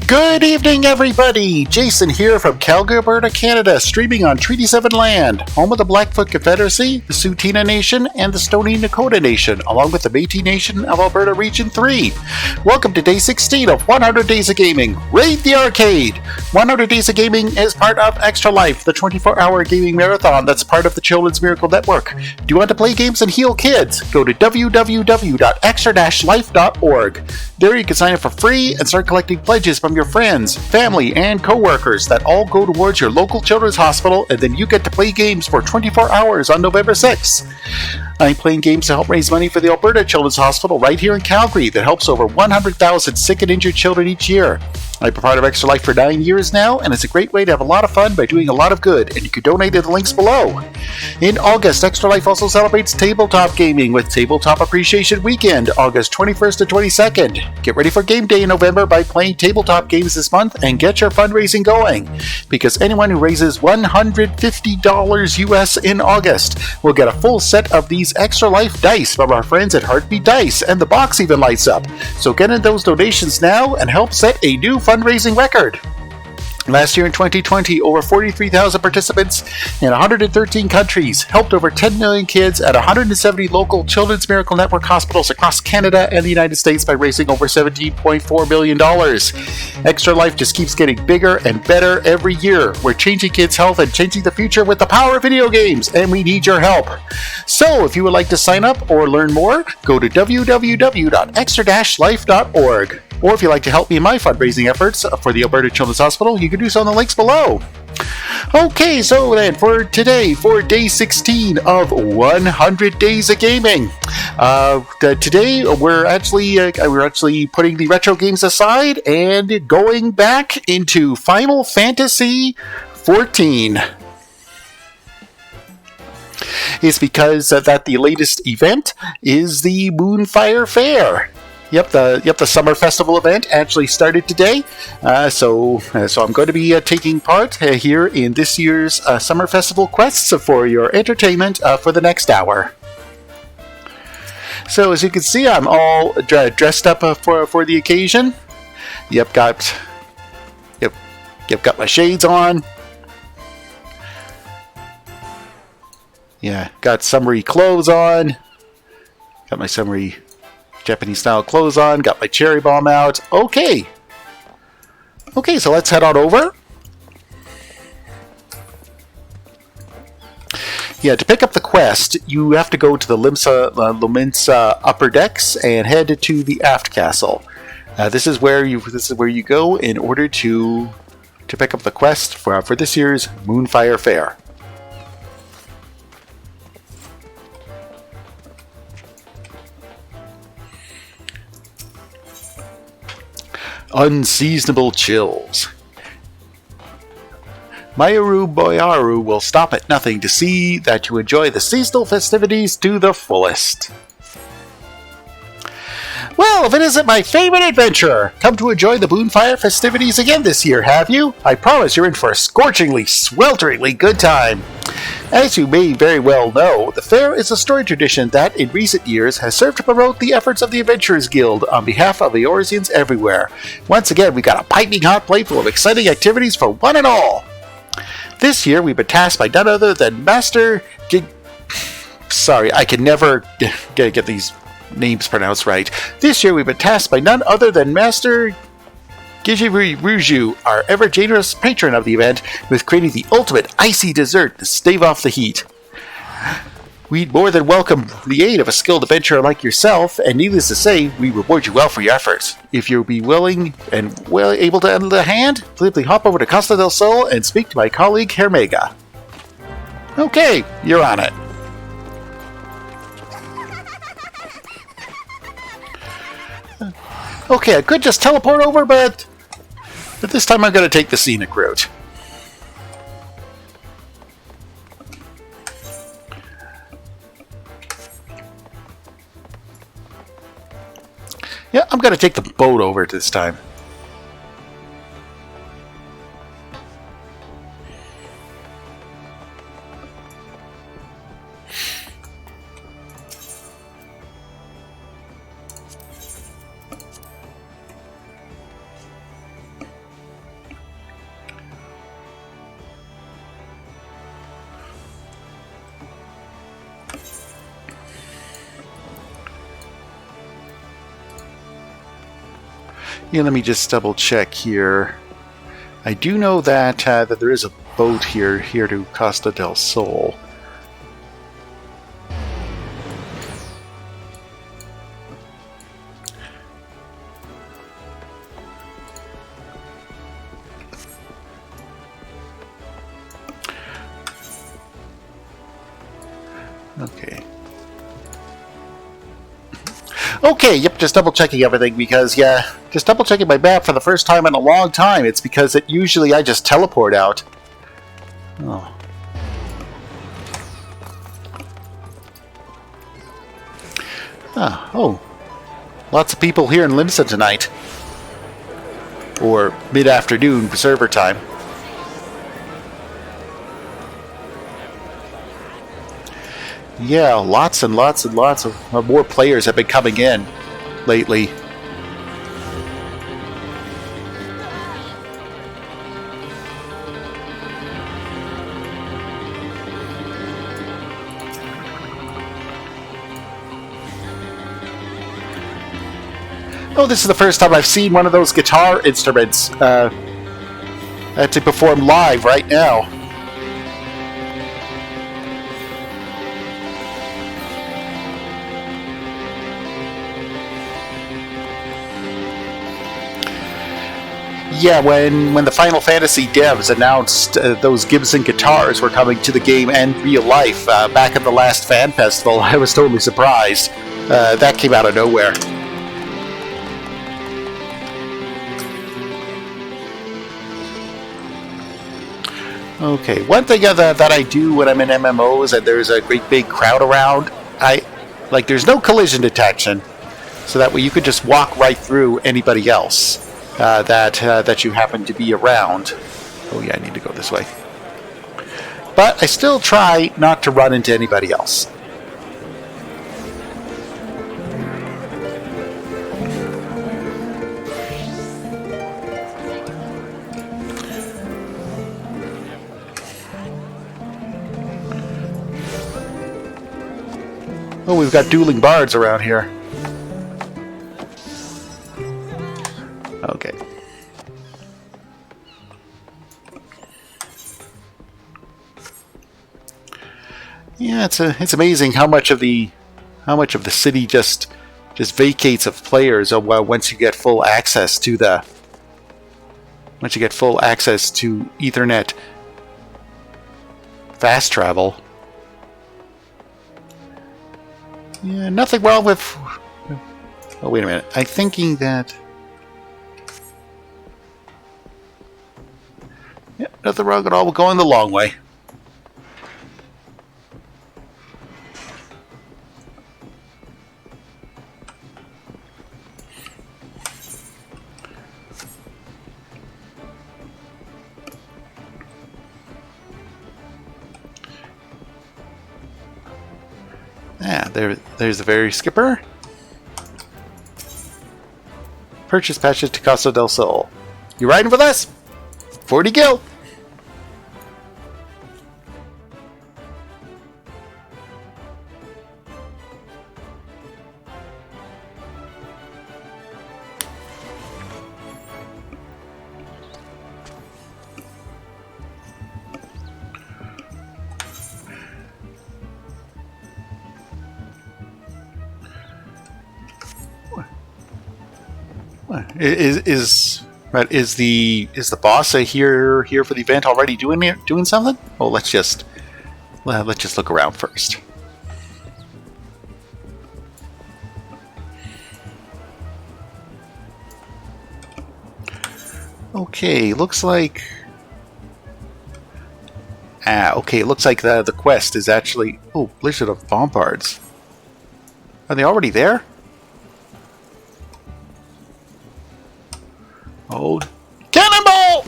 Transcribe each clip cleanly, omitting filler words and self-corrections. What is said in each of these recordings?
Good evening, everybody! Jason here from Calgary, Alberta, Canada, streaming on Treaty 7 land, home of the Blackfoot Confederacy, the Tsuu Nation, and the Stoney Nakoda Nation, along with the Métis Nation of Alberta Region 3. Welcome to Day 16 of 100 Days of Gaming. Raid the Arcade! 100 Days of Gaming is part of Extra Life, the 24-hour gaming marathon that's part of the Children's Miracle Network. Do you want to play games and heal kids? Go to www.extra-life.org. There you can sign up for free and start collecting pledges from your friends, family, and co-workers that all go towards your local children's hospital, and then you get to play games for 24 hours on November 6th. I'm playing games to help raise money for the Alberta Children's Hospital right here in Calgary that helps over 100,000 sick and injured children each year. I've been part of Extra Life for 9 years now, and it's a great way to have a lot of fun by doing a lot of good, and you can donate at the links below. In August, Extra Life also celebrates tabletop gaming with Tabletop Appreciation Weekend, August 21st to 22nd. Get ready for game day in November by playing tabletop games this month and get your fundraising going, because anyone who raises $150 US in August will get a full set of these Extra Life dice from our friends at Heartbeat Dice, and the box even lights up. So get in those donations now and help set a new fundraising record. Last year in 2020, over 43,000 participants in 113 countries helped over 10 million kids at 170 local Children's Miracle Network hospitals across Canada and the United States by raising over $17.4 million. Extra Life just keeps getting bigger and better every year. We're changing kids' health and changing the future with the power of video games, and we need your help. So, if you would like to sign up or learn more, go to www.extra-life.org. Or if you'd like to help me in my fundraising efforts for the Alberta Children's Hospital, you can do so in the links below. Okay, so then for today, for day 16 of 100 Days of Gaming, today we're actually putting the retro games aside and going back into Final Fantasy XIV. It's because that the latest event is the Moonfire Fair. Yep, the Summer Festival event actually started today, so I'm going to be taking part here in this year's Summer Festival quests for your entertainment for the next hour. So as you can see, I'm all dressed up for the occasion. Got my shades on. Yeah, got summery clothes on. Got my summery Japanese style clothes on, got my cherry bomb out. Okay, so let's head on over. Yeah, to pick up the quest, you have to go to the Lominsa upper decks and head to the aft castle. This is where you go in order to pick up the quest for this year's Moonfire Fair. Unseasonable chills. Mayoru Boyaru will stop at nothing to see that you enjoy the seasonal festivities to the fullest. Well, if it isn't my favorite adventurer, come to enjoy the Moonfire festivities again this year, have you? I promise you're in for a scorchingly, swelteringly good time. As you may very well know, the fair is a story tradition that, in recent years, has served to promote the efforts of the Adventurers Guild on behalf of the Eorzeans everywhere. Once again, we got a piping hot plate full of exciting activities for one and all. This year, we've been tasked by none other than Master Sorry, I can never get these names pronounced right. This year, we've been tasked by none other than Master Gijiruju, our ever-generous patron of the event, with creating the ultimate icy dessert to stave off the heat. We'd more than welcome the aid of a skilled adventurer like yourself, and needless to say, we reward you well for your efforts. If you'll be willing and able to lend a hand, simply hop over to Costa del Sol and speak to my colleague Hermega. Okay, you're on it. Okay, I could just teleport over, but this time I'm going to take the scenic route. Yeah, I'm going to take the boat over this time. Yeah, let me just double check here. I do know that that there is a boat here to Costa del Sol. Okay. Okay, yep, just double checking everything because, yeah, just double checking my map for the first time in a long time. It's because usually I just teleport out. Oh. Oh. Lots of people here in Limsa tonight. Or mid-afternoon server time. Yeah, lots and lots and lots of more players have been coming in lately. Oh, this is the first time I've seen one of those guitar instruments actually perform live right now. Yeah, when the Final Fantasy devs announced those Gibson guitars were coming to the game and real life back at the last fan festival, I was totally surprised. That came out of nowhere. Okay, one thing that I do when I'm in MMOs and there's a great big crowd around, there's no collision detection, so that way you could just walk right through anybody else that you happen to be around. Oh yeah, I need to go this way. But I still try not to run into anybody else. Oh, we've got dueling bards around here. Okay. Yeah, it's amazing how much of the city just vacates of players once you get full access to Ethernet fast travel. Yeah, nothing wrong with. Oh, wait a minute. I'm thinking that. Yeah, nothing wrong at all with going the long way. Yeah, there's the very skipper. Purchase passage to Costa del Sol. You riding with us? 40 gil. Is the boss here for the event already doing something? Oh, let's just look around first. Okay, looks like. Okay, it looks like the quest is actually. Oh, Blizzard of Bombards. Are they already there? Oh, cannonball!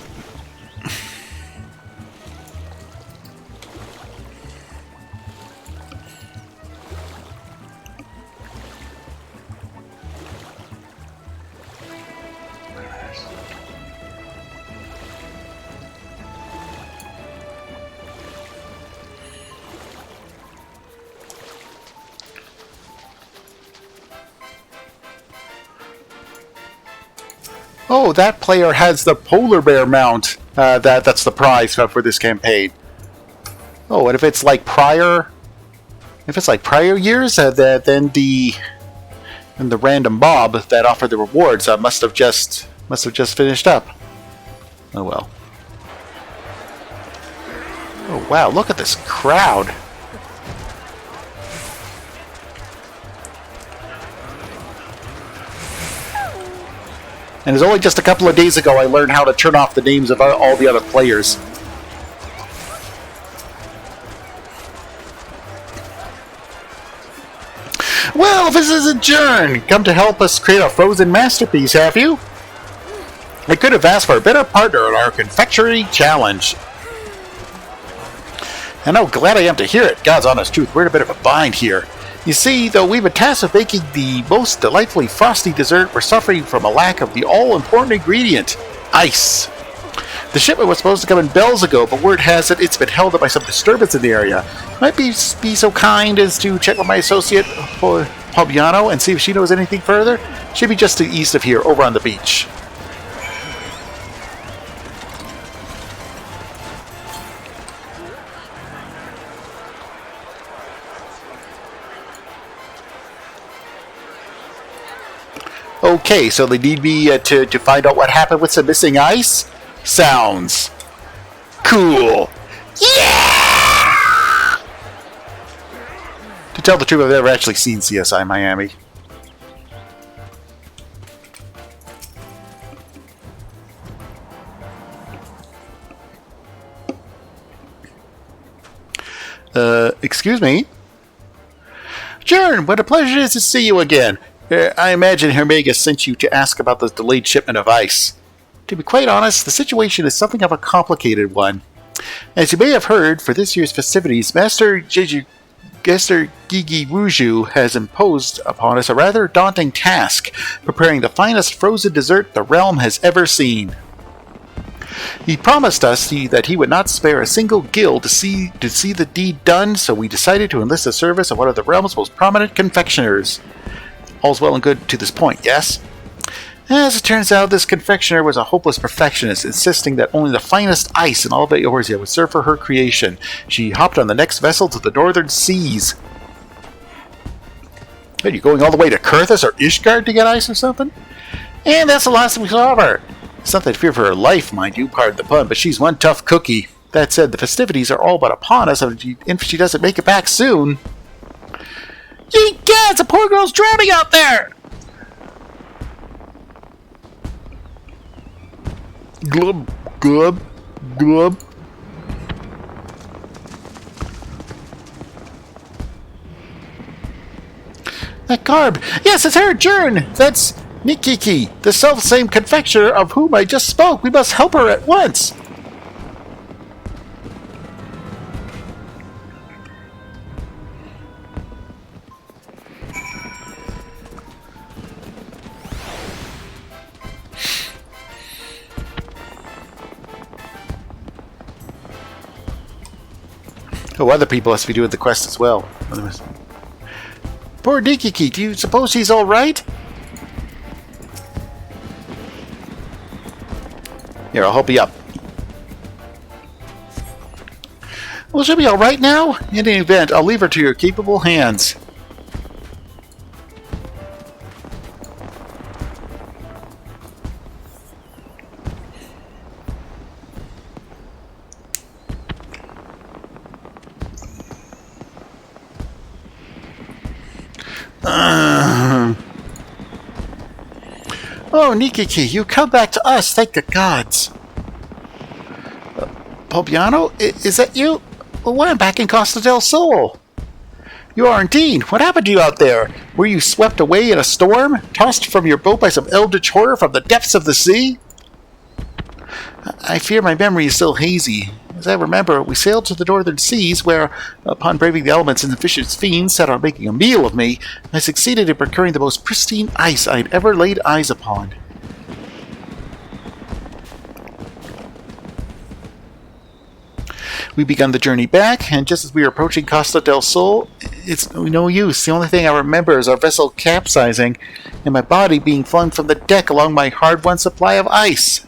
Oh, that player has the polar bear mount. That's the prize for this campaign. Oh, and if it's like prior years, then the random mob that offered the rewards must have just finished up. Oh well. Oh wow! Look at this crowd. And it's only just a couple of days ago I learned how to turn off the names of all the other players. Well, this is adjourned. Come to help us create a frozen masterpiece, have you? I could have asked for a better partner in our confectionery challenge. And how glad I am to hear it. God's honest truth, we're in a bit of a bind here. You see, though we've been tasked with making the most delightfully frosty dessert, we're suffering from a lack of the all-important ingredient, ice. The shipment was supposed to come in bells ago, but word has it it's been held up by some disturbance in the area. Might be so kind as to check with my associate, Pobiano, and see if she knows anything further? She'd be just to the east of here, over on the beach. Okay, so they need me to find out what happened with some missing ice? Sounds cool. Yeah! To tell the truth, I've never actually seen CSI Miami. Excuse me? Jern, what a pleasure it is to see you again. I imagine Hermega sent you to ask about the delayed shipment of ice. To be quite honest, the situation is something of a complicated one. As you may have heard, for this year's festivities, Master Gigi Wuju has imposed upon us a rather daunting task, preparing the finest frozen dessert the realm has ever seen. He promised us that he would not spare a single gill to see the deed done, so we decided to enlist the service of one of the realm's most prominent confectioners. All's well and good to this point, yes? As it turns out, this confectioner was a hopeless perfectionist, insisting that only the finest ice in all of Eorzea would serve for her creation. She hopped on the next vessel to the northern seas. Are you going all the way to Kurthus or Ishgard to get ice or something? And that's the last we saw of her. It's not that I fear for her life, mind you, pardon the pun, but she's one tough cookie. That said, the festivities are all but upon us, and if she doesn't make it back soon... Ye gods, the poor girl's drowning out there! Glub, glub, glub. That garb! Yes, it's her, Jern! That's Nikiki, the self-same confectioner of whom I just spoke. We must help her at once! Oh, other people must be doing the quest as well. Poor Nikiki, do you suppose he's alright? Here, I'll help you up. Well, she'll be alright now? In any event, I'll leave her to your capable hands. Oh, Nikiki, you come back to us, thank the gods. Pobiano, is that you? Well, I'm back in Costa del Sol. You are indeed. What happened to you out there? Were you swept away in a storm? Tossed from your boat by some eldritch horror from the depths of the sea? I fear my memory is still hazy. As I remember, we sailed to the northern seas where, upon braving the elements and the vicious fiends set on making a meal of me, I succeeded in procuring the most pristine ice I had ever laid eyes upon. We began the journey back, and just as we were approaching Costa del Sol, It's no use. The only thing I remember is our vessel capsizing and my body being flung from the deck along my hard-won supply of ice.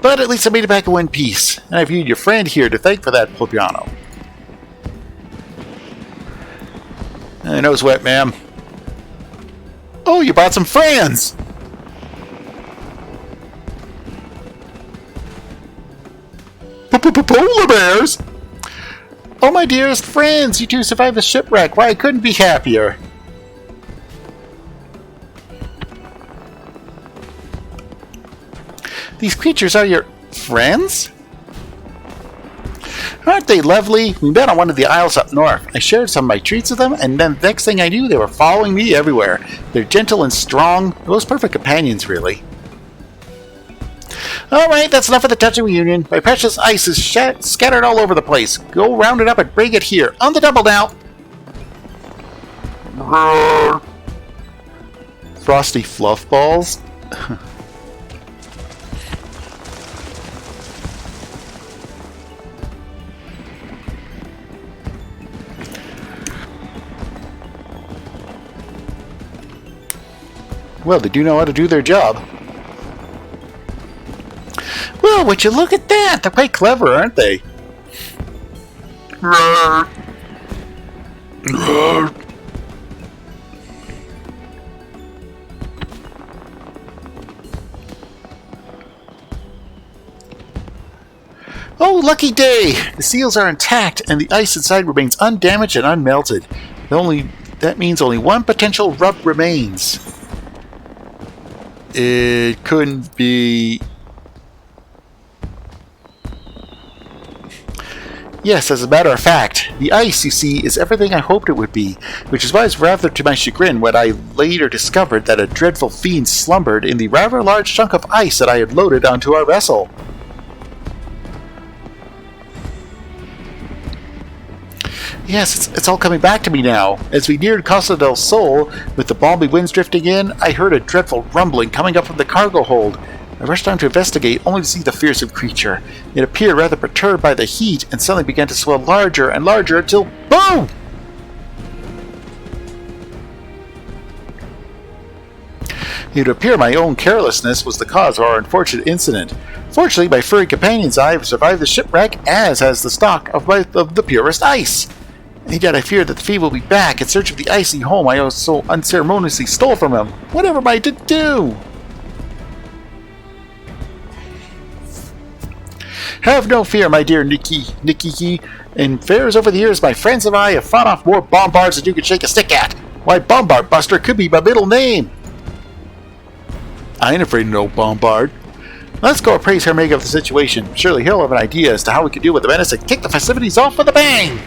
But at least I made it back in one piece, and I've viewed your friend here to thank for that, Popiano. No sweat, ma'am. Oh, you brought some friends! Polar bears! Oh, my dearest friends, you two survived the shipwreck. Why, I couldn't be happier. These creatures are your friends? Aren't they lovely? We met on one of the isles up north. I shared some of my treats with them, and then the next thing I knew, they were following me everywhere. They're gentle and strong. The most perfect companions, really. Alright, that's enough of the touching reunion. My precious ice is scattered all over the place. Go round it up and bring it here. On the double now! Frosty fluff balls? Well, they do know how to do their job. Well, would you look at that? They're quite clever, aren't they? Oh, lucky day! The seals are intact, and the ice inside remains undamaged and unmelted. That means only one potential rub remains. It couldn't be... Yes, as a matter of fact, the ice, you see, is everything I hoped it would be, which is why it's rather to my chagrin when I later discovered that a dreadful fiend slumbered in the rather large chunk of ice that I had loaded onto our vessel. Yes, it's all coming back to me now. As we neared Costa del Sol, with the balmy winds drifting in, I heard a dreadful rumbling coming up from the cargo hold. I rushed down to investigate, only to see the fearsome creature. It appeared rather perturbed by the heat, and suddenly began to swell larger and larger until BOOM! It would appear my own carelessness was the cause of our unfortunate incident. Fortunately, my furry companions and I have survived the shipwreck, as has the stock of the purest ice. And yet I fear that the fiend will be back in search of the icy home I so unceremoniously stole from him. Whatever am I to do? Have no fear, my dear Nikki. In fairs over the years, my friends and I have fought off more bombards than you could shake a stick at. Why, Bombard Buster could be my middle name. I ain't afraid of no Bombard. Let's go appraise Hermega of the situation. Surely he'll have an idea as to how we can deal with the menace and kick the festivities off with a bang!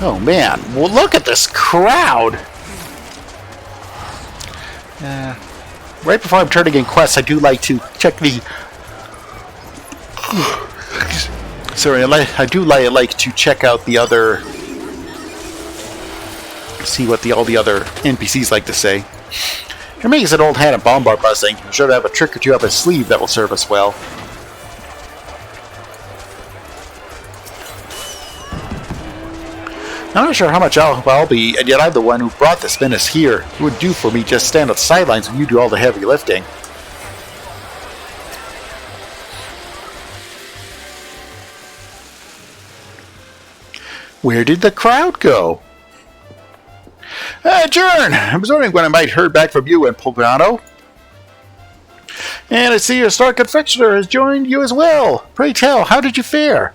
Oh man, well look at this crowd! Right before I'm turning in quests, I do like to check the... Sorry, I do like to check out the other... See what all the other NPCs like to say. Hermega's an old hand at bombard busting. I'm sure to have a trick or two up his sleeve that will serve us well. I'm not sure how much I'll be, and yet I'm the one who brought this menace here. It would do for me just stand on the sidelines when you do all the heavy lifting. Where did the crowd go? Jern! I was wondering when I might heard back from you and Popiano. And I see your star confectioner has joined you as well. Pray tell, how did you fare?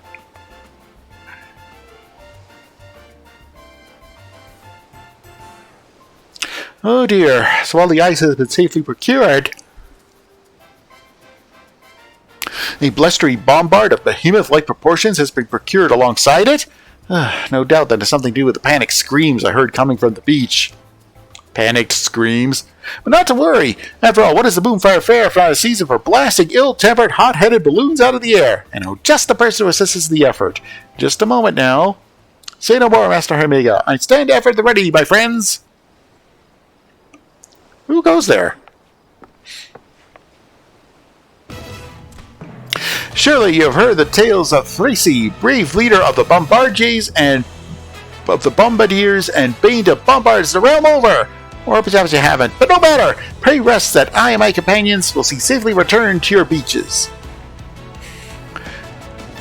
Oh dear, so all the ice has been safely procured. A blustery bombard of behemoth-like proportions has been procured alongside it? No doubt that has something to do with the panicked screams I heard coming from the beach. Panicked screams? But not to worry. After all, what is the Boomfire Fair if not a season for blasting ill-tempered, hot-headed balloons out of the air? And oh, just the person who assists the effort. Just a moment now. Say no more, Master Omega. I stand ever at the ready, my friends. Who goes there? Surely you have heard the tales of Thracy, brave leader of the Bombardiers and of the Bombardiers and bane to bombards the realm over. Or perhaps you haven't, but no matter. Pray rest that I and my companions will see safely return to your beaches.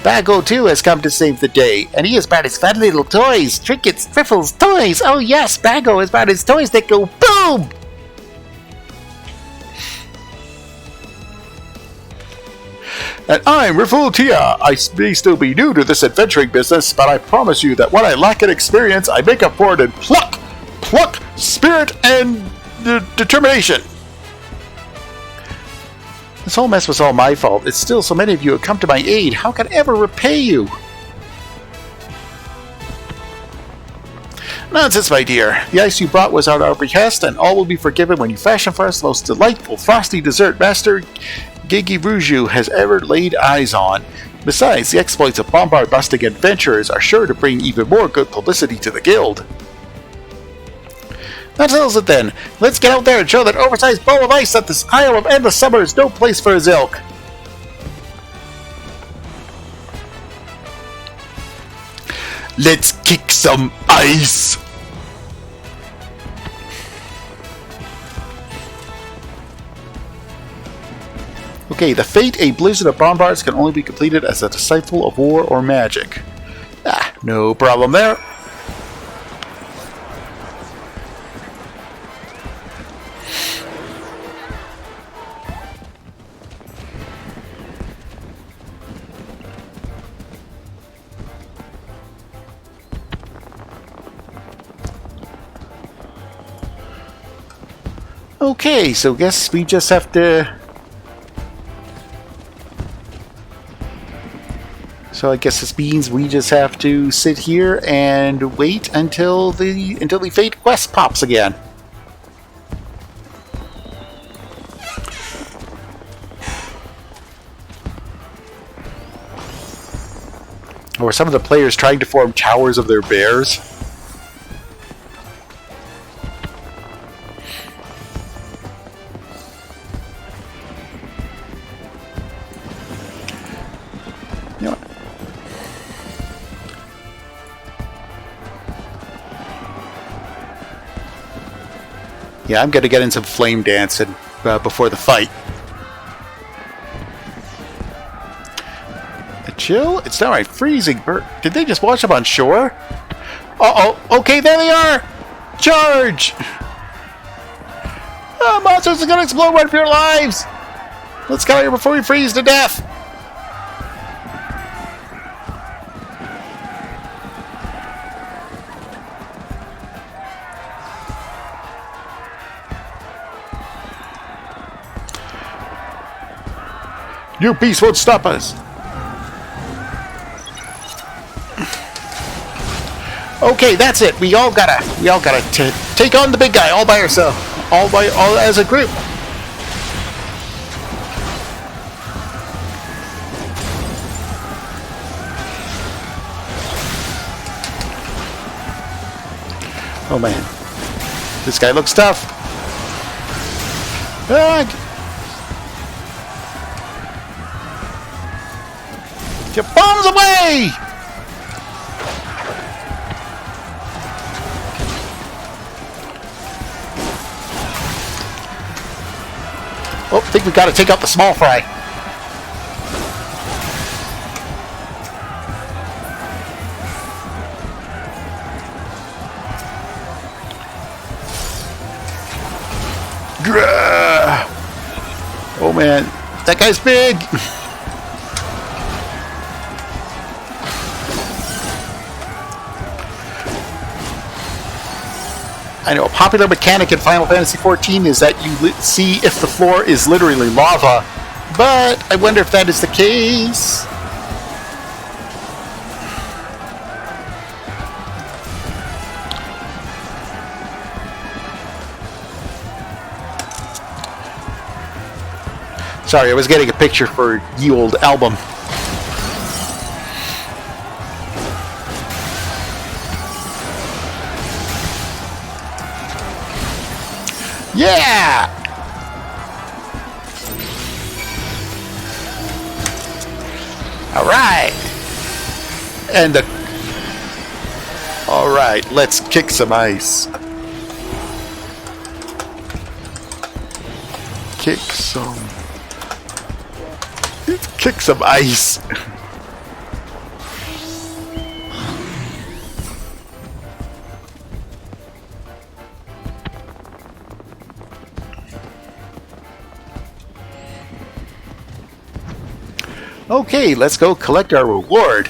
Bago too has come to save the day, and he has brought his fun little toys, trinkets, trifles, toys. Oh yes, Bago has brought his toys that go boom. And I'm Riffle Tia. I may still be new to this adventuring business, but I promise you that when I lack in experience, I make up for it in pluck, spirit, and determination. This whole mess was all my fault. It's still so many of you have come to my aid. How can I ever repay you? Nonsense, my dear. The ice you brought was at our behest, and all will be forgiven when you fashion for us the most delightful frosty dessert Master Gigiruju has ever laid eyes on. Besides, the exploits of bombard-busting adventurers are sure to bring even more good publicity to the guild. That settles it then. Let's get out there and show that oversized ball of ice that this Isle of Endless Summer is no place for his ilk. Let's kick some ice! Okay, the fate a blizzard of bombards can only be completed as a disciple of war or magic. No problem there. Okay, so guess we just have to... So I guess this means we just have to sit here and wait until the Fate quest pops again. Or some of the players trying to form towers of their bears. Yeah, I'm going to get in some flame dancing before the fight. A chill? It's downright freezing. Did they just wash up on shore? Uh-oh. Okay, there they are! Charge! Monsters are going to explode right for your lives! Let's get out here before we freeze to death! Your beast won't stop us. Okay, that's it. We all gotta take on the big guy all by ourselves, all as a group. Oh man, this guy looks tough. Get your bombs away! Oh, I think we got to take out the small fry. Oh man, that guy's big! I know a popular mechanic in Final Fantasy XIV is that you see if the floor is literally lava, but I wonder if that is the case. Sorry, I was getting a picture for ye old album. Yeah! Alright! Alright, let's kick some ice. Kick some ice. Okay, let's go collect our reward.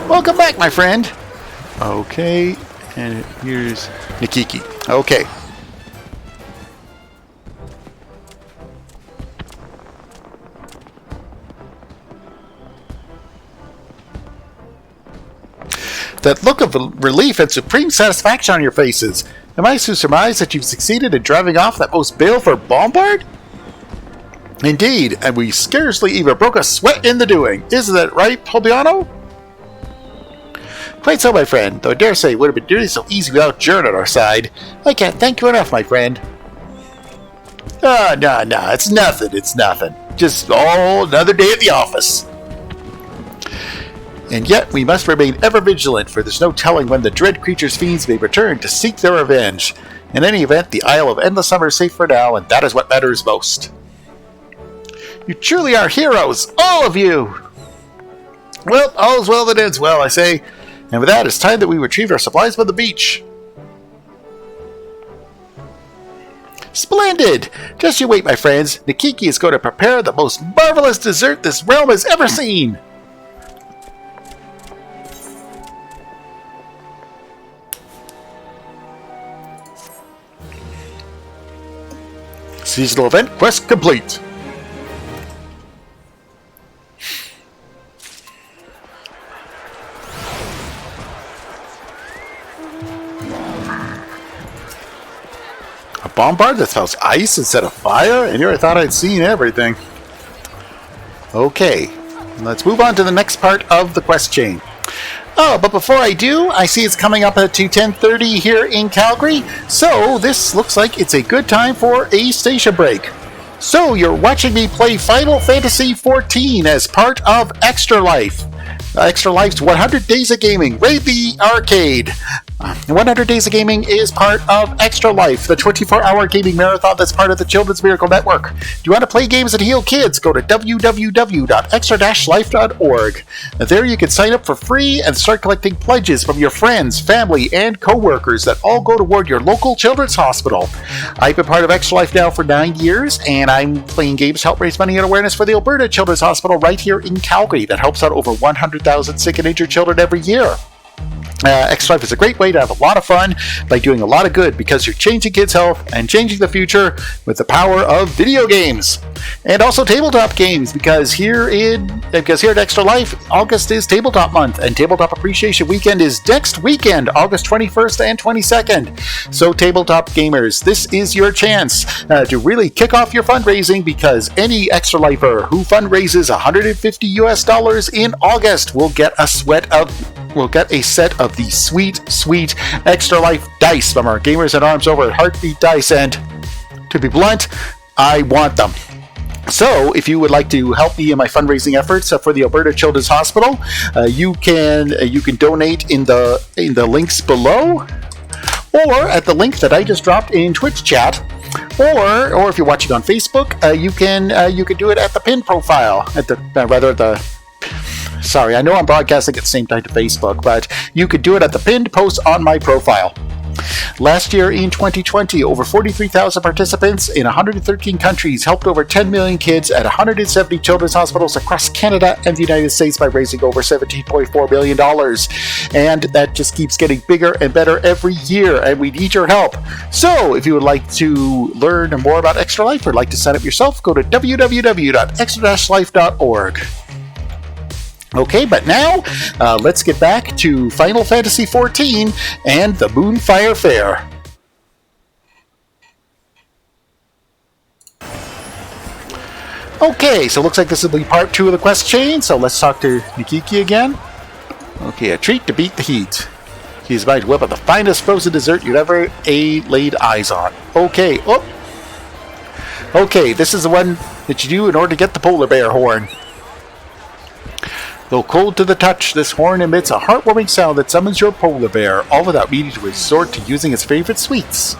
Welcome back, my friend. Okay, and here's Nikiki. Okay. That look of relief and supreme satisfaction on your faces. Am I to surmise that you've succeeded in driving off that most baleful bombard? Indeed, and we scarcely even broke a sweat in the doing. Isn't that right, Polbiano? Quite so, my friend, though I dare say it would have been nearly so easy without Jern at our side. I can't thank you enough, my friend. No, it's nothing. Just another day at the office. And yet we must remain ever vigilant, for there's no telling when the dread creature's fiends may return to seek their revenge. In any event, the Isle of Endless Summer is safe for now, and that is what matters most. You truly are heroes, all of you! Well, all's well that ends well, I say. And with that, it's time that we retrieved our supplies from the beach. Splendid! Just you wait, my friends. Nikiki is going to prepare the most marvelous dessert this realm has ever seen. Seasonal event quest complete. A bombard that spells ice instead of fire? And here I thought I'd seen everything. Okay, let's move on to the next part of the quest chain. Oh, but before I do, I see it's coming up to 10:30 here in Calgary, so this looks like it's a good time for a station break. So, you're watching me play Final Fantasy XIV as part of Extra Life. Extra Life's 100 Days of Gaming. Raid the arcade. 100 Days of Gaming is part of Extra Life, the 24-hour gaming marathon that's part of the Children's Miracle Network. Do you want to play games and heal kids? Go to www.extra-life.org. There you can sign up for free and start collecting pledges from your friends, family, and co-workers that all go toward your local children's hospital. I've been part of Extra Life now for 9 years, and I'm playing games to help raise money and awareness for the Alberta Children's Hospital right here in Calgary that helps out over 100,000 sick and injured children every year. Extra Life is a great way to have a lot of fun by doing a lot of good because you're changing kids' health and changing the future with the power of video games. And also tabletop games because here at Extra Life, August is Tabletop Month and Tabletop Appreciation Weekend is next weekend, August 21st and 22nd. So tabletop gamers, this is your chance to really kick off your fundraising because any Extra Lifer who fundraises $150 in August will get a set of the sweet Extra Life dice from our gamers at arms over at Heartbeat Dice, and to be blunt, I want them. So, if you would like to help me in my fundraising efforts for the Alberta Children's Hospital, you can donate in the links below, or at the link that I just dropped in Twitch chat, or if you're watching on Facebook, you can do it at the pinned profile Sorry, I know I'm broadcasting at the same time to Facebook, but you could do it at the pinned post on my profile. Last year in 2020, over 43,000 participants in 113 countries helped over 10 million kids at 170 children's hospitals across Canada and the United States by raising over $17.4 million. And that just keeps getting bigger and better every year, and we need your help. So, if you would like to learn more about Extra Life or like to sign up yourself, go to www.extra-life.org. Okay, but now, let's get back to Final Fantasy XIV and the Moonfire Fair. Okay, so it looks like this will be part 2 of the quest chain, so let's talk to Nikiki again. Okay, a treat to beat the heat. He's about to whip up the finest frozen dessert you've ever laid eyes on. Okay, Okay, this is the one that you do in order to get the polar bear horn. Though cold to the touch, this horn emits a heartwarming sound that summons your polar bear, all without needing to resort to using its favorite sweets.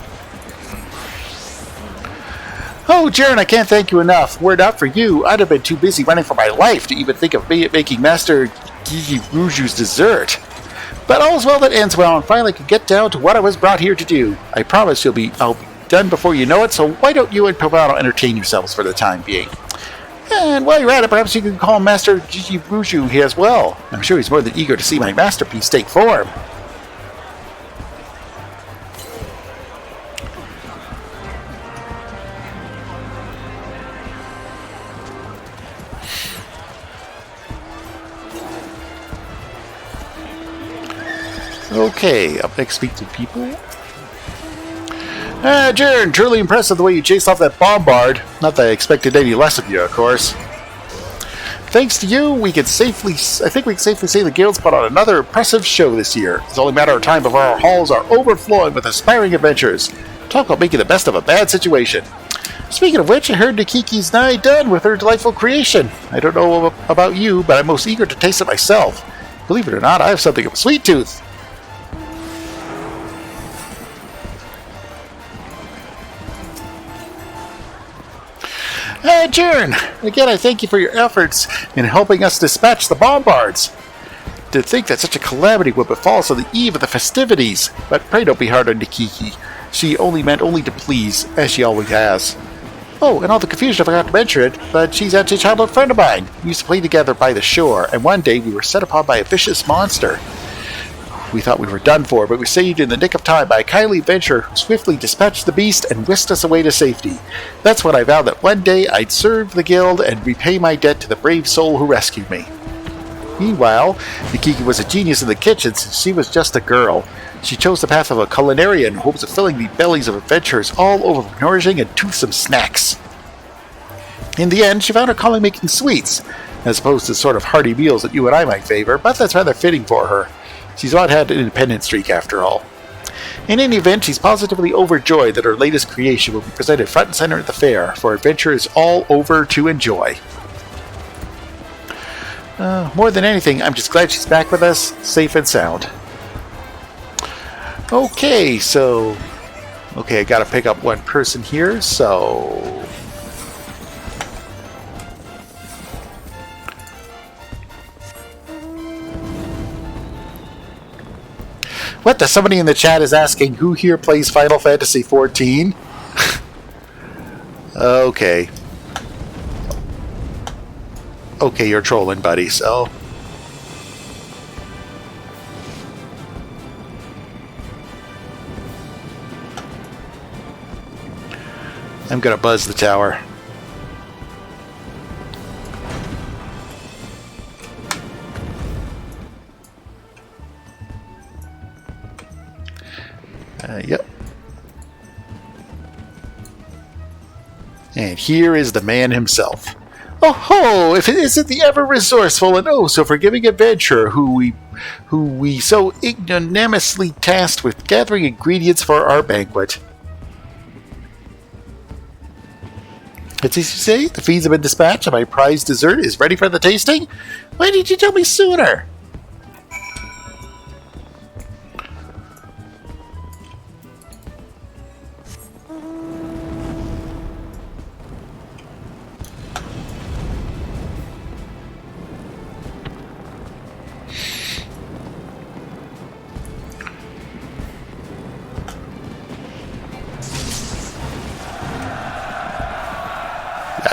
Oh, Jaren, I can't thank you enough. Were it not for you, I'd have been too busy running for my life to even think of making Master Gigi Rouge's dessert. But all's well that ends well, and finally I can get down to what I was brought here to do. I promise I'll be done before you know it, so why don't you and Pavano entertain yourselves for the time being? And while you're at it, perhaps you can call Master Gigi Rouge here as well. I'm sure he's more than eager to see my masterpiece take form. Okay, up next, speak to people. Jaren, truly impressive the way you chased off that bombard. Not that I expected any less of you, of course. Thanks to you, I think we can safely say the Guild's put on another impressive show this year. It's only a matter of time before our halls are overflowing with aspiring adventurers. Talk about making the best of a bad situation. Speaking of which, I heard Nikiki's nigh done with her delightful creation. I don't know about you, but I'm most eager to taste it myself. Believe it or not, I have something of a sweet tooth. Jaren, again I thank you for your efforts in helping us dispatch the bombards. To think that such a calamity would befall us on the eve of the festivities, but pray don't be hard on Nikiki. She meant to please, as she always has. Oh, and all the confusion I forgot to mention it, but she's actually a childhood friend of mine. We used to play together by the shore, and one day we were set upon by a vicious monster. We thought we were done for, but we were saved in the nick of time by a kindly adventurer who swiftly dispatched the beast and whisked us away to safety. That's when I vowed that one day I'd serve the guild and repay my debt to the brave soul who rescued me. Meanwhile, Nikiki was a genius in the kitchen since she was just a girl. She chose the path of a culinarian in hopes of filling the bellies of adventurers all over with nourishing and toothsome snacks. In the end, she found her calling making sweets, as opposed to the sort of hearty meals that you and I might favor, but that's rather fitting for her. She's not had an independent streak after all. In any event, she's positively overjoyed that her latest creation will be presented front and center at the fair for adventurers all over to enjoy. More than anything, I'm just glad she's back with us, safe and sound. Okay, I gotta pick up one person here, so... What? Somebody in the chat is asking who here plays Final Fantasy XIV? Okay. Okay, you're trolling, buddy, so... I'm gonna buzz the tower. Yep. And here is the man himself. Oh ho! If it isn't the ever-resourceful and oh so forgiving adventurer who we so ignominiously tasked with gathering ingredients for our banquet. As you say, the feeds have been dispatched and my prized dessert is ready for the tasting? Why didn't you tell me sooner?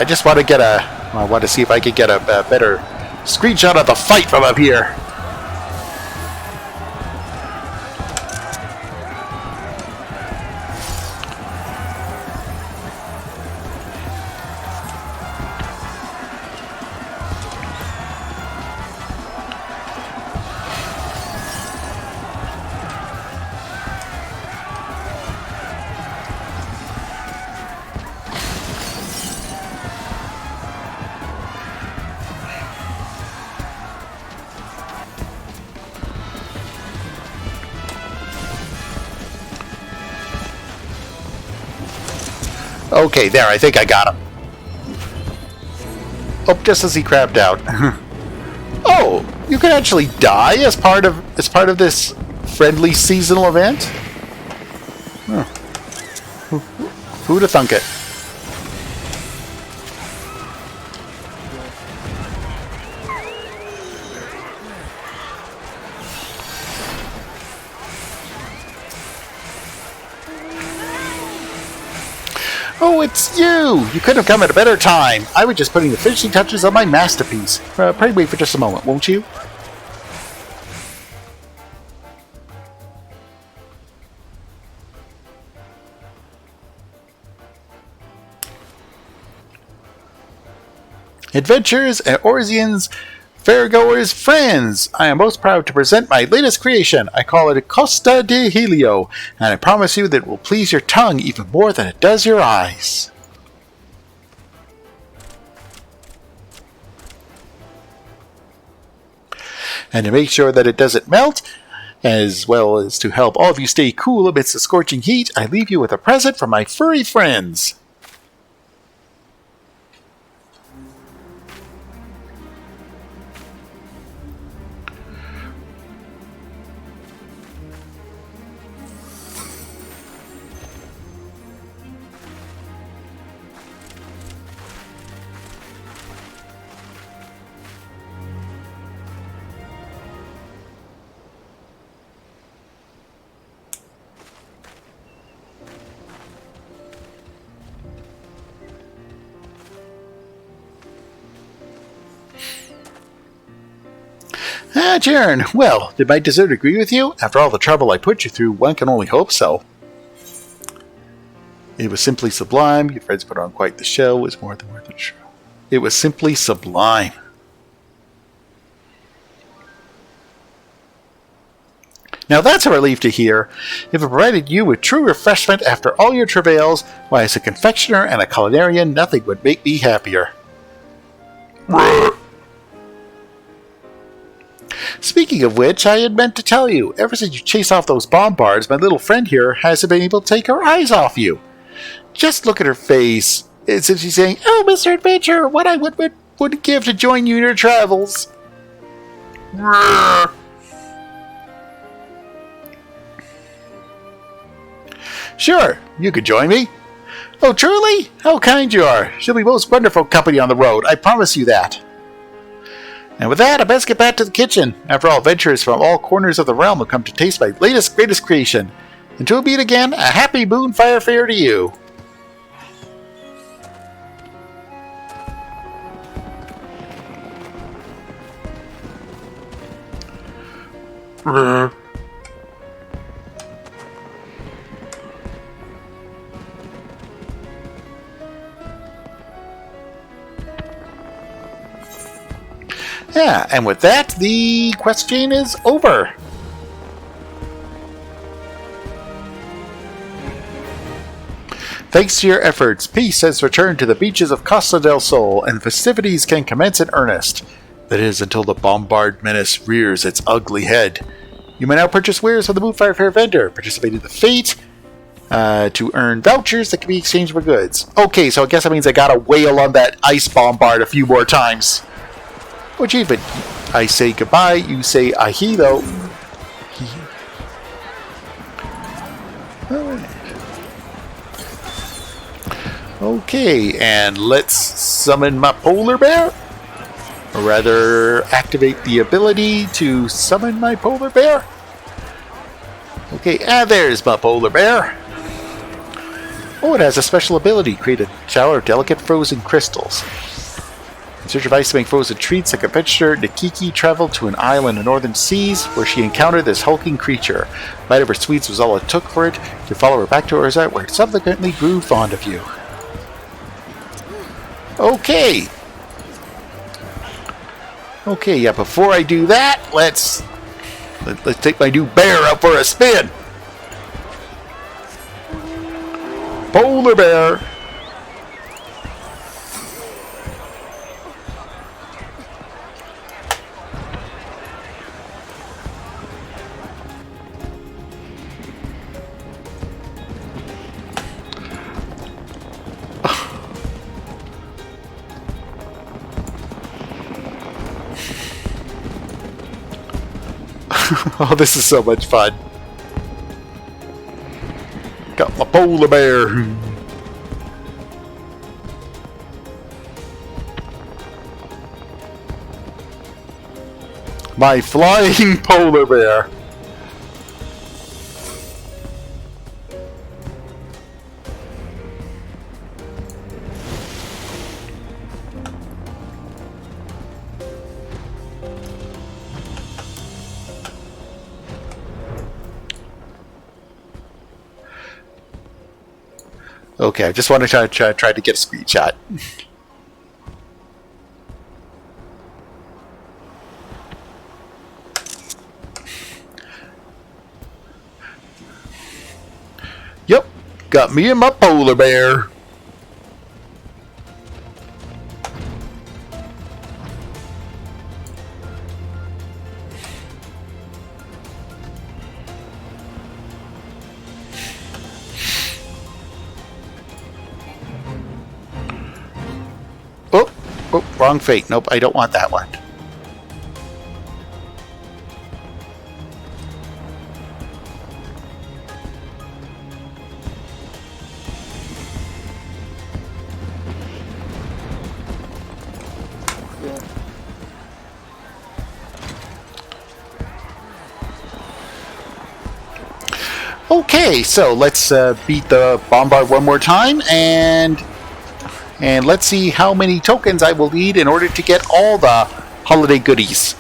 I just want to get I want to see if I can get a better screenshot of the fight from up here. Okay, there, I think I got him. Oh, just as he crabbed out. Oh, you can actually die as part of this friendly seasonal event? Huh. Who'd have thunk it? Oh, it's you! You couldn't have come at a better time. I was just putting the finishing touches on my masterpiece. Pray wait for just a moment, won't you? Adventures and Orsians, fairgoers, friends! I am most proud to present my latest creation. I call it Costa de Helio, and I promise you that it will please your tongue even more than it does your eyes. And to make sure that it doesn't melt, as well as to help all of you stay cool amidst the scorching heat, I leave you with a present from my furry friends. Ah, Jern, well, did my dessert agree with you? After all the trouble I put you through, one can only hope so. It was simply sublime. Your friends put on quite the show. It was more than worth it. It was simply sublime. Now that's a relief to hear. If it provided you with true refreshment after all your travails, why, as a confectioner and a culinarian, nothing would make me happier. Speaking of which, I had meant to tell you, ever since you chased off those bombards, my little friend here hasn't been able to take her eyes off you. Just look at her face. It's as if she's saying, "Oh, Mr. Adventure, what I would give to join you in your travels." Sure, you could join me. Oh, truly? How kind you are. She'll be most wonderful company on the road, I promise you that. And with that, I best get back to the kitchen. After all, adventurers from all corners of the realm will come to taste my latest, greatest creation. Until we meet again, a happy Moonfire Fair to you. Yeah, and with that, the quest chain is over. Thanks to your efforts, peace has returned to the beaches of Costa del Sol, and festivities can commence in earnest. That is, until the Bombard Menace rears its ugly head. You may now purchase wares from the Moonfire Fair vendor, participate in the fete, to earn vouchers that can be exchanged for goods. Okay, so I guess that means I gotta wail on that ice bombard a few more times. Which even, I say goodbye, you say ahilo. Okay, and let's summon my polar bear. Or rather, activate the ability to summon my polar bear. Okay, there's my polar bear. Oh, it has a special ability. Create a shower of delicate frozen crystals. In search of ice to make frozen treats, like adventurer Nikiki traveled to an isle in the northern seas where she encountered this hulking creature. Light of her sweets was all it took for it to follow her back to Urza, where it subsequently grew fond of you. Okay. Okay, yeah, before I do that, let's take my new bear out for a spin. Polar bear. Oh, this is so much fun. Got my polar bear. My flying polar bear. Okay, I just want to try to get a screenshot. Yep, got me and my polar bear. Oh, wrong fate. Nope, I don't want that one. Okay, so let's beat the bombard one more time, and let's see how many tokens I will need in order to get all the holiday goodies.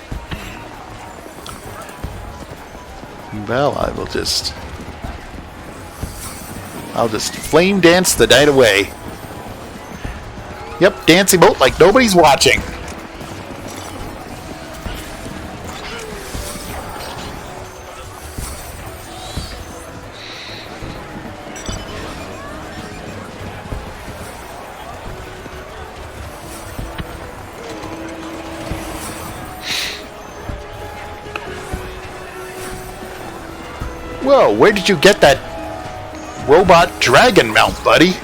Well, I'll just flame dance the night away. Yep, dancing boat like nobody's watching. Whoa, where did you get that robot dragon mount, buddy?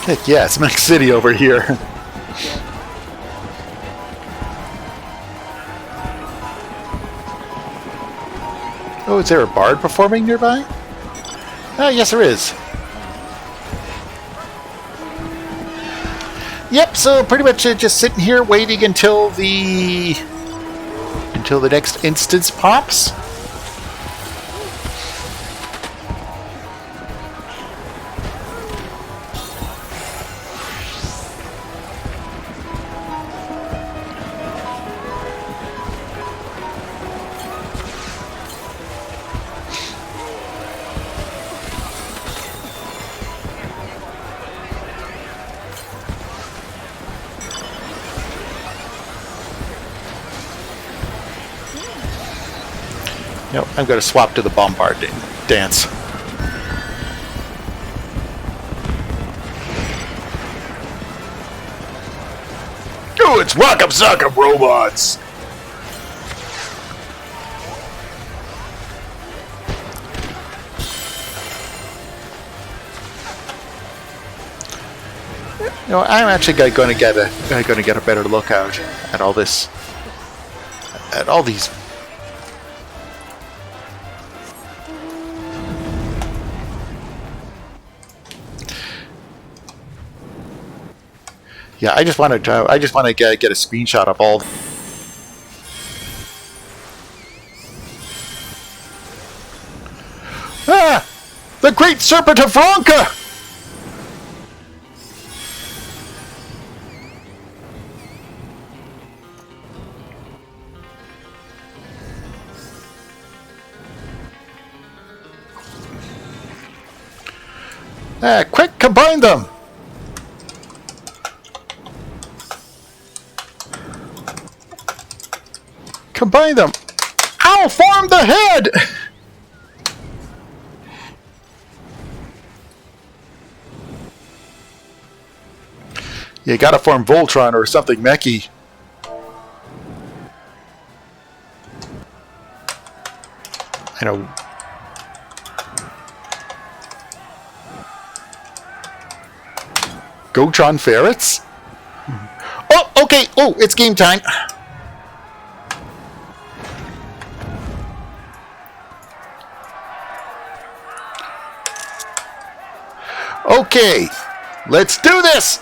Heck yeah, it's Mac City over here. Oh, is there a bard performing nearby? Oh, yes there is. Yep, so pretty much just sitting here waiting until the next instance pops. Nope, I'm going to swap to the bombard dance. Oh, it's Rock'em Sock'em Robots! You know, I'm actually going to get a better look out at all this, at all these. Yeah, I just want to get a screenshot of all. Ah, the Great Serpent of Ronka. Ah, quick, combine them. Combine them. Ow! Form the head! You gotta form Voltron or something mechy. I know. Gotron ferrets? Oh, okay. Oh, it's game time. Okay, let's do this!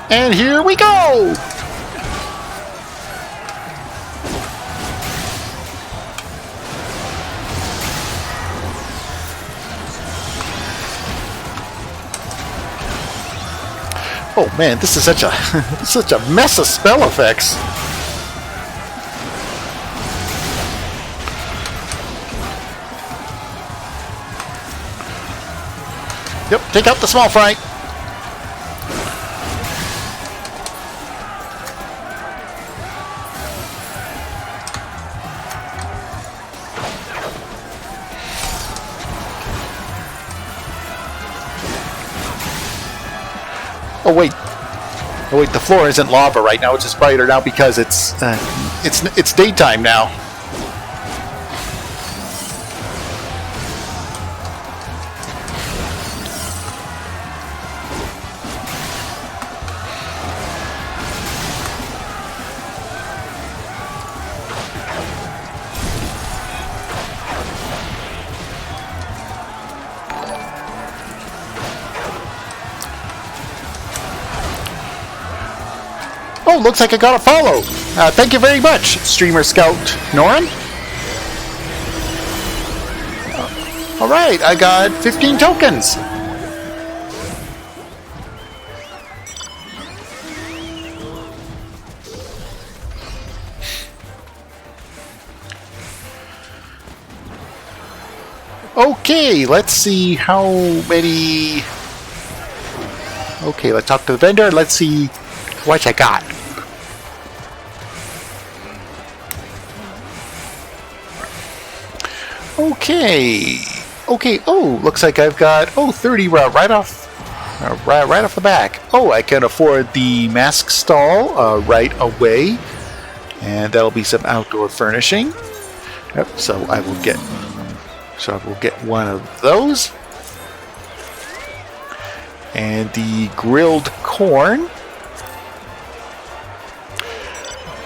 And here we go! Oh man, this is such a mess of spell effects. Yep, take out the small fry. Oh wait, the floor isn't lava right now, it's just brighter now because it's daytime now. Oh, looks like I got a follow. Thank you very much, Streamer Scout Norin. Alright, I got 15 tokens. Okay, let's see how many... Okay, let's talk to the vendor. Let's see what I got. Okay. Oh, looks like I've got 30 right off the back. Oh, I can afford the mask stall right away, and that'll be some outdoor furnishing. Yep. So I will get one of those, and the grilled corn.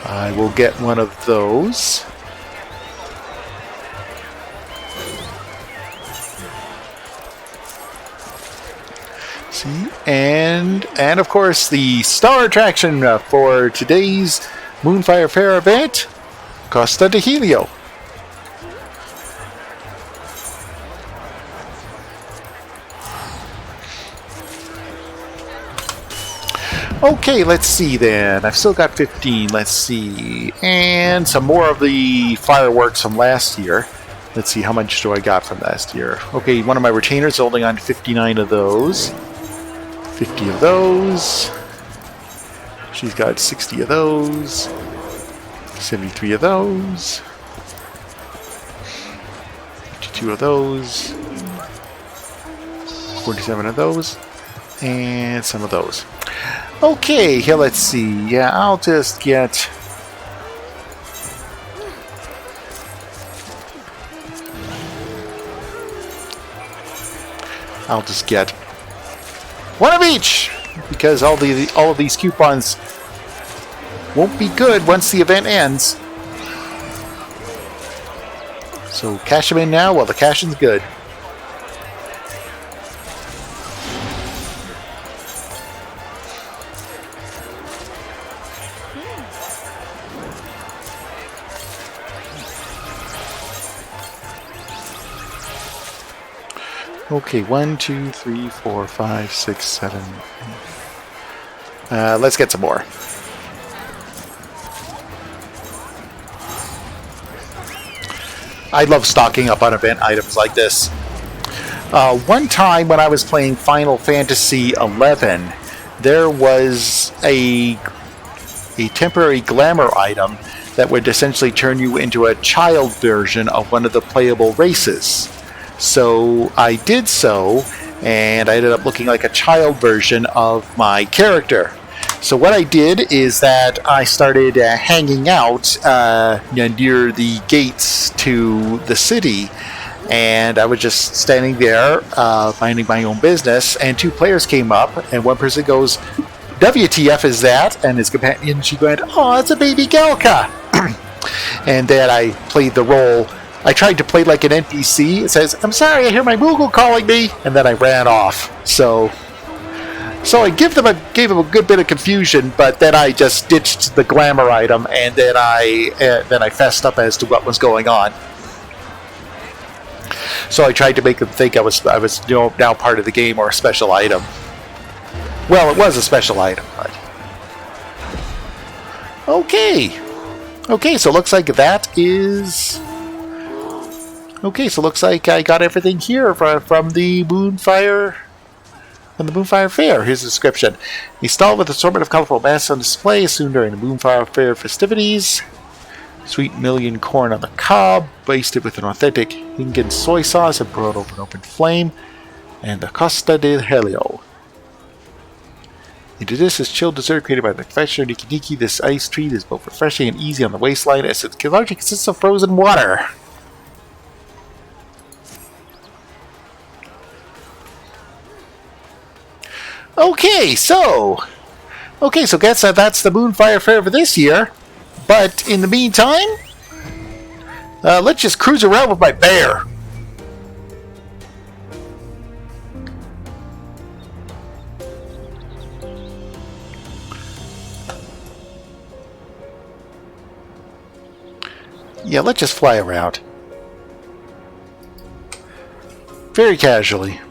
I will get one of those. See, and of course the star attraction for today's Moonfire Fair event, Costa de Helio. Okay, let's see then. I've still got 15. Let's see. And some more of the fireworks from last year. Let's see, how much do I got from last year? Okay, one of my retainers holding on to 59 of those. 50 of those. She's got 60 of those. 73 of those. 52 of those. 47 of those. And some of those. Okay, here, let's see. Yeah, I'll just get... one of each, because all of these coupons won't be good once the event ends. So cash them in now while the cashing's good. Okay, 1, 2, 3, 4, 5, 6, 7. Let's get some more. I love stocking up on event items like this. One time when I was playing Final Fantasy XI, there was a temporary glamour item that would essentially turn you into a child version of one of the playable races. So I did so, and I ended up looking like a child version of my character. So what I did is that I started hanging out near the gates to the city, and I was just standing there minding my own business, and two players came up, and one person goes, "WTF is that?" And his companion, she went, "Oh, it's a baby Galka." And then I played the role. I tried to play like an NPC. It says, "I'm sorry, I hear my Moogle calling me," and then I ran off. So I gave them a good bit of confusion, but then I just ditched the glamour item, and then I fessed up as to what was going on. So I tried to make them think I was now part of the game or a special item. Well, it was a special item, but okay. So it looks like that is. Okay, so looks like I got everything here from the Moonfire Fair. Here's the description. A stall with an assortment of colorful masks on display soon during the Moonfire Fair festivities. Sweet million corn on the cob, basted with an authentic Hingan soy sauce and broiled over an open flame. And the Costa del Helio. A delicious chilled dessert created by the confectioner Niki Niki. This ice treat is both refreshing and easy on the waistline as it largely consists of frozen water. Okay, so guess that's the Moonfire Fair for this year. But in the meantime, let's just cruise around with my bear. Yeah, let's just fly around. Very casually.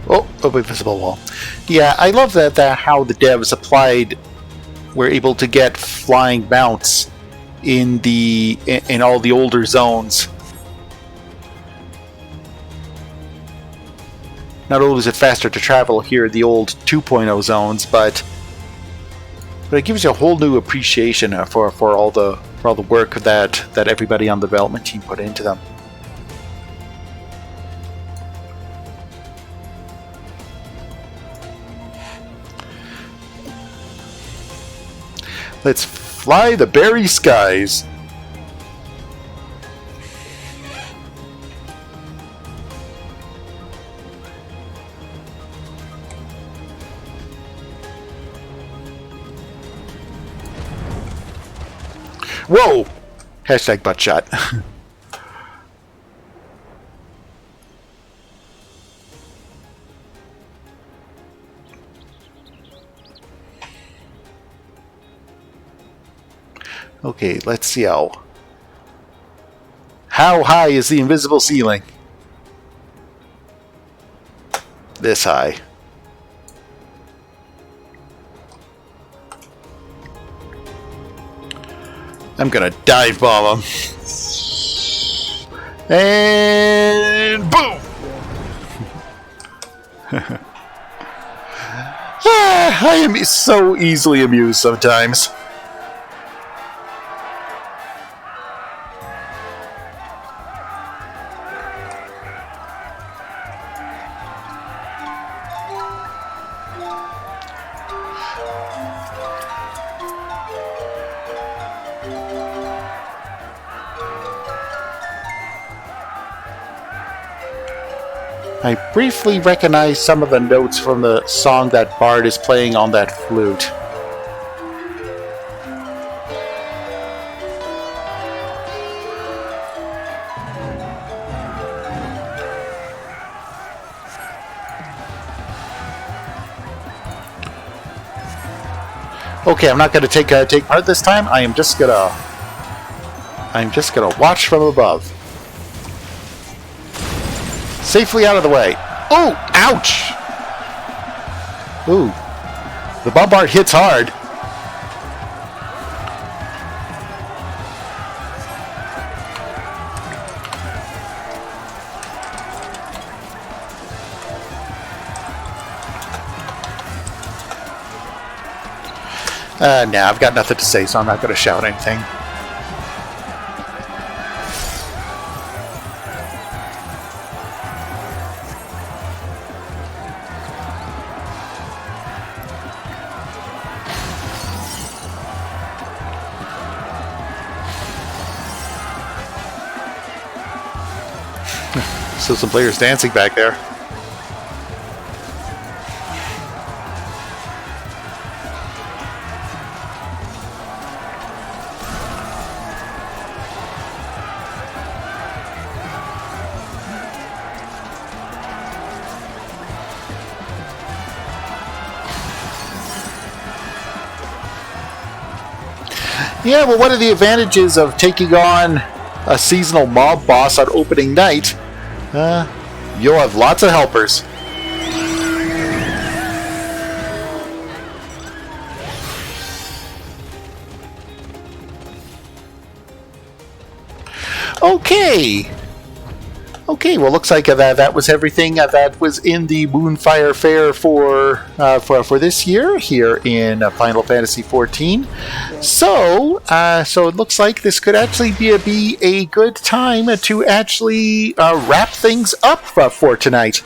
Oh, invisible wall. Yeah, I love that how the devs were able to get flying mounts in all the older zones. Not only is it faster to travel here in the old 2.0 zones, but it gives you a whole new appreciation for all the work that everybody on the development team put into them. Let's fly the berry skies. Whoa! Hashtag butt shot. Okay, let's see how high is the invisible ceiling? This high. I'm gonna dive bomb him. And boom! I am so easily amused sometimes. I briefly recognize some of the notes from the song that Bard is playing on that flute. Okay, I'm not going to take part this time. I'm just gonna watch from above. Safely out of the way. Oh, ouch! Ooh, the bombard hits hard. Nah, I've got nothing to say, so I'm not going to shout anything. Still some players dancing back there. Yeah, well, one of the advantages of taking on a seasonal mob boss on opening night, you'll have lots of helpers. Okay, well, looks like that was everything that was in the Moonfire Fair for this year here in Final Fantasy XIV. So it looks like this could actually be a good time to actually wrap things up for tonight.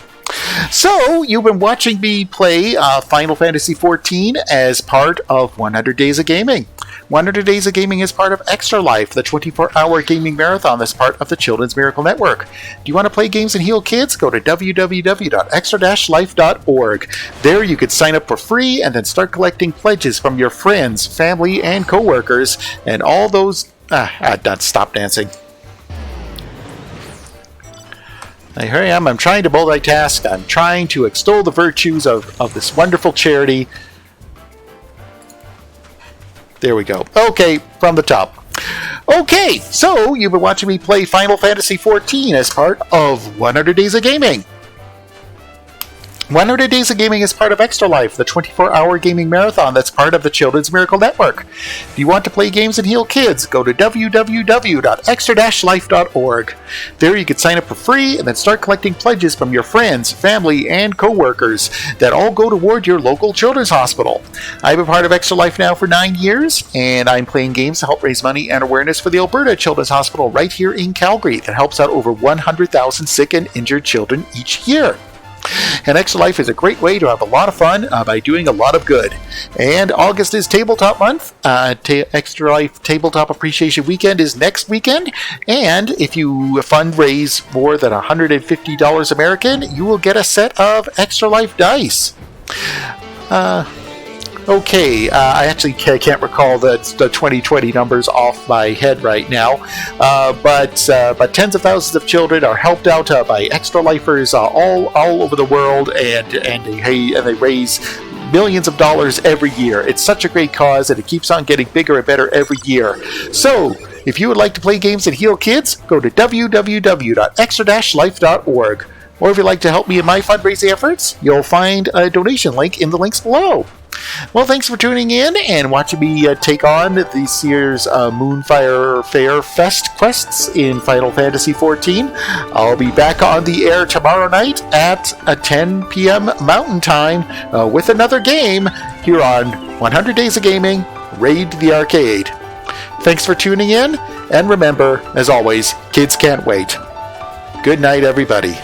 So, you've been watching me play Final Fantasy XIV as part of 100 Days of Gaming. 100 Days of Gaming is part of Extra Life, the 24-hour gaming marathon that's part of the Children's Miracle Network. Do you want to play games and heal kids? Go to www.extra-life.org. There you could sign up for free and then start collecting pledges from your friends, family, and coworkers, and all those... stop dancing. Here I am. I'm trying to multitask. I'm trying to extol the virtues of this wonderful charity. There we go. Okay, from the top. Okay, so you've been watching me play Final Fantasy XIV as part of 100 Days of Gaming. 100 Days of Gaming is part of Extra Life, the 24-hour gaming marathon that's part of the Children's Miracle Network. If you want to play games and heal kids, go to www.extra-life.org. There you can sign up for free and then start collecting pledges from your friends, family, and coworkers that all go toward your local children's hospital. I've been part of Extra Life now for 9 years, and I'm playing games to help raise money and awareness for the Alberta Children's Hospital right here in Calgary that helps out over 100,000 sick and injured children each year. And Extra Life is a great way to have a lot of fun by doing a lot of good. And August is Tabletop Month. Extra Life Tabletop Appreciation Weekend is next weekend. And if you fundraise more than $150 American, you will get a set of Extra Life dice. I actually can't recall the 2020 numbers off my head right now, but tens of thousands of children are helped out by Extra Lifers all over the world, and they raise millions of dollars every year. It's such a great cause, and it keeps on getting bigger and better every year. So, if you would like to play games and heal kids, go to www.extra-life.org. Or if you'd like to help me in my fundraising efforts, you'll find a donation link in the links below. Well, thanks for tuning in and watching me take on this year's Moonfire Fair Fest quests in Final Fantasy XIV. I'll be back on the air tomorrow night at 10 p.m. Mountain Time with another game here on 100 Days of Gaming, Raid the Arcade. Thanks for tuning in, and remember, as always, kids can't wait. Good night, everybody.